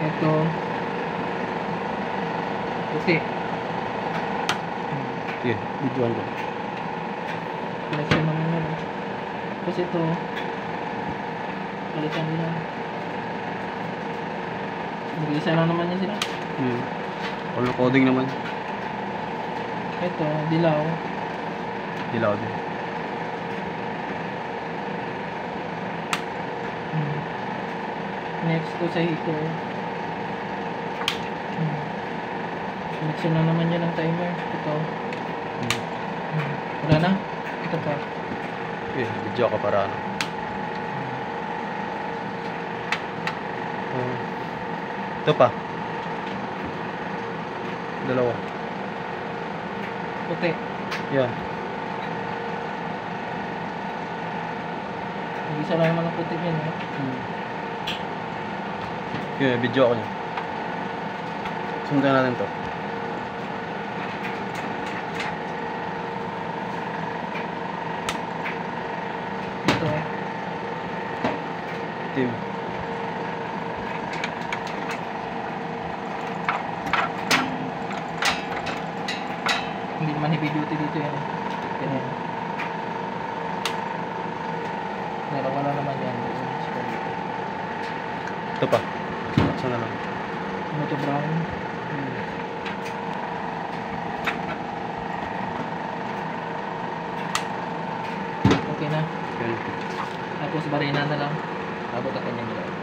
Ito puti. Sige, videoan ko. Palitan naman yun. Tapos ito palitan din lang. Mag-isa lang naman yan sila. All coding naman. Ito, dilaw. Dilaw din. Next to sa heater. Connection na naman yun ang timer. Ito. Wala na? Ito pa. Okay, video ka para ano. Ito pa. Dalawa. Puti. Yan. Mag-isa lang naman ang puti yun. Okay, video ako niya. Sundan natin to. Ito. Team. Hindi naman heavy duty dito yan. Ganyan. Pero wala naman yan. Ito pa. Saan na lang. Ano to, brown? Okay na. Okay. Tapos barina na lang. Abot ako niyan.